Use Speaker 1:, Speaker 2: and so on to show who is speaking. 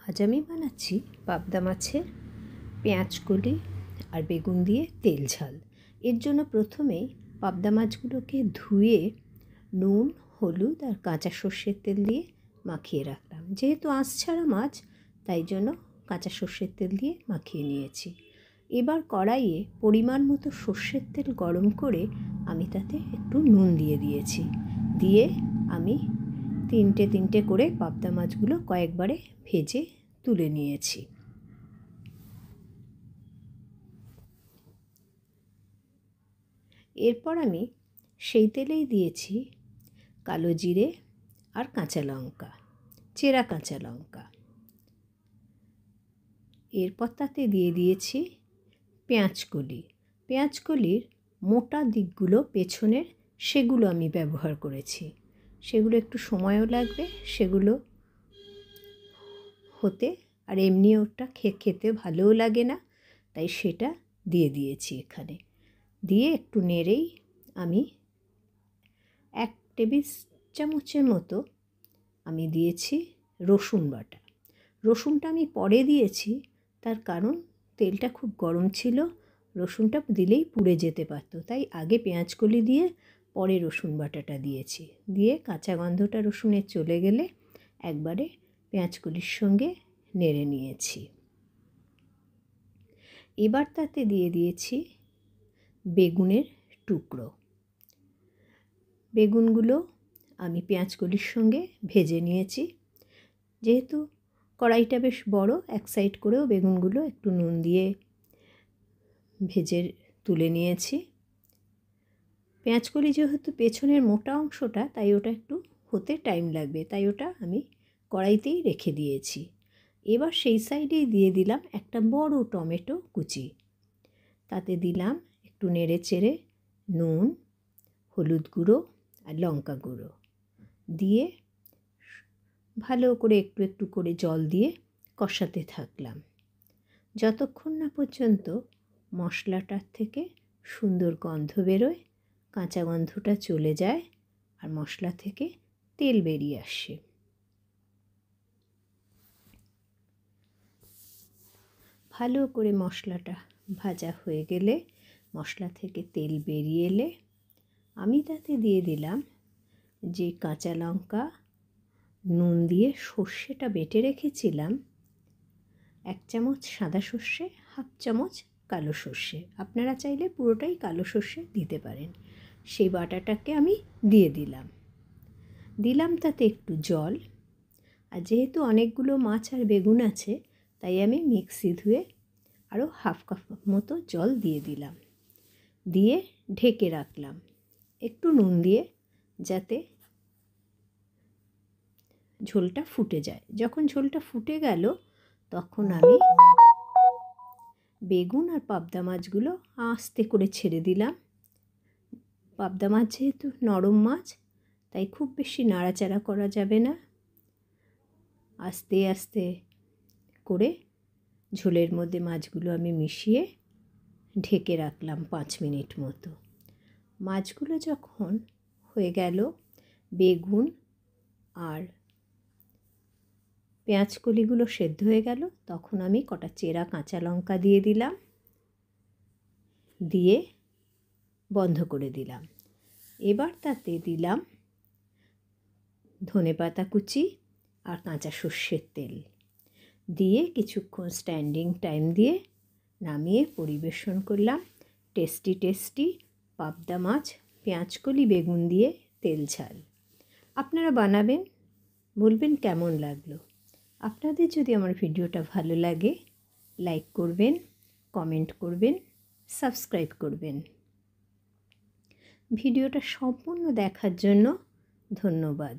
Speaker 1: আজ আমি বানাচ্ছি পাবদা মাছের পেঁয়াজকলি আর বেগুন দিয়ে তেল ঝাল। এর জন্য প্রথমেই পাবদা মাছগুলোকে ধুয়ে নুন, হলুদ আর কাঁচা সর্ষের তেল দিয়ে মাখিয়ে রাখলাম। যেহেতু আঁশ ছাড়া মাছ, তাই জন্য কাঁচা সর্ষের তেল দিয়ে মাখিয়ে নিয়েছি। এবার কড়াইয়ে পরিমাণ মতো সর্ষের তেল গরম করে আমি তাতে একটু নুন দিয়ে দিয়েছি। দিয়ে আমি তিনটে করে পাবদা মাছগুলো কয়েকবারে ভেজে তুলে নিয়েছি। এরপর আমি সেই তেলেই দিয়েছি কালো জিরে আর কাঁচা লঙ্কা, চেরা কাঁচা লঙ্কা। এরপর তাতে দিয়ে দিয়েছি পেঁয়াজকলি। পেঁয়াজকলির মোটা দিকগুলো পেছনের, সেগুলো আমি ব্যবহার করেছি। সেগুলো একটু সময়ও লাগবে সেগুলো হতে, আর এমনি ওটা খেতে ভালোও লাগে না, তাই সেটা দিয়ে দিয়েছি এখানে। দিয়ে একটু নেড়েই আমি 1 টেবিল চামচের মতো আমি দিয়েছি রসুন বাটা। রসুনটা আমি পরে দিয়েছি, তার কারণ তেলটা খুব গরম ছিল, রসুনটা দিলেই পুড়ে যেতে পারত, তাই আগে পেঁয়াজকলি দিয়ে পরে রসুন বাটাটা দিয়েছি। দিয়ে কাঁচা গন্ধটা রসুনের চলে গেলে একবারে পেঁয়াজকলির সঙ্গে নেড়ে নিয়েছি। এবার তাতে দিয়ে দিয়েছি বেগুনের টুকরো। বেগুনগুলো আমি পেঁয়াজকলির সঙ্গে ভেজে নিয়েছি। যেহেতু কড়াইটা বেশ বড়, এক সাইড করেও বেগুনগুলো একটু নুন দিয়ে ভেজে তুলে নিয়েছি। পেঁয়াজকলি যেহেতু পেছনের মোটা অংশটা, তাই ওটা একটু হতে টাইম লাগবে, তাই ওটা আমি কড়াইতেই রেখে দিয়েছি। এবার সেই সাইডেই দিয়ে দিলাম একটা বড় টমেটো কুচি। তাতে দিলাম একটু নেড়ে চেড়ে নুন, হলুদ গুঁড়ো আর লঙ্কা গুঁড়ো দিয়ে ভালো করে একটু করে জল দিয়ে কষাতে থাকলাম, যতক্ষণ না পর্যন্ত মশলাটার থেকে সুন্দর গন্ধ বেরোয়, কাঁচা গন্ধটা চলে যায় আর মশলা থেকে তেল বেরিয়ে আসে। ভালো করে মশলাটা ভাজা হয়ে গেলে, মশলা থেকে তেল বেরিয়ে এলে আমি তাতে দিয়ে দিলাম যে কাঁচা লঙ্কা নুন দিয়ে সর্ষেটা বেটে রেখেছিলাম, 1 চামচ সাদা সর্ষে, 1/2 চামচ কালো সর্ষে। আপনারা চাইলে পুরোটাই কালো সর্ষে দিতে পারেন। সেই বাটাটাকে আমি দিয়ে দিলাম তাতে একটু জল। আর যেহেতু অনেকগুলো মাছ আর বেগুন আছে, তাই আমি মিক্সি ধুয়ে আরও 1/2 কাপ মতো জল দিয়ে দিলাম। দিয়ে ঢেকে রাখলাম একটু নুন দিয়ে, যাতে ঝোলটা ফুটে যায়। যখন ঝোলটা ফুটে গেল, তখন আমি বেগুন আর পাবদা মাছগুলো আস্তে করে ছেড়ে দিলাম। পাবদা মাছ যেহেতু নরম মাছ, তাই খুব বেশি নাড়াচাড়া করা যাবে না। আস্তে আস্তে করে ঝোলের মধ্যে মাছগুলো আমি মিশিয়ে ঢেকে রাখলাম 5 মিনিট মতো। মাছগুলো যখন হয়ে গেল, বেগুন আর পেঁয়াজকলিগুলো সেদ্ধ হয়ে গেল, তখন আমি কটা চেরা কাঁচা লঙ্কা দিয়ে দিলাম, দিয়ে বন্ধ করে দিলাম। এবার তাতে দিলাম ধনেপাতা কুচি আর কাঁচা সর্ষের তেল দিয়ে কিছুক্ষণ স্ট্যান্ডিং টাইম দিয়ে নামিয়ে পরিবেশন করলাম টেস্টি পাবদা মাছ পেঁয়াজকলি বেগুন দিয়ে তেল ঝাল। আপনারা বানাবেন, বলবেন কেমন লাগলো। আপনাদের যদি আমার ভিডিওটা ভালো লাগে, লাইক করবেন, কমেন্ট করবেন, সাবস্ক্রাইব করবেন। ভিডিওটা সম্পূর্ণ দেখার জন্য ধন্যবাদ।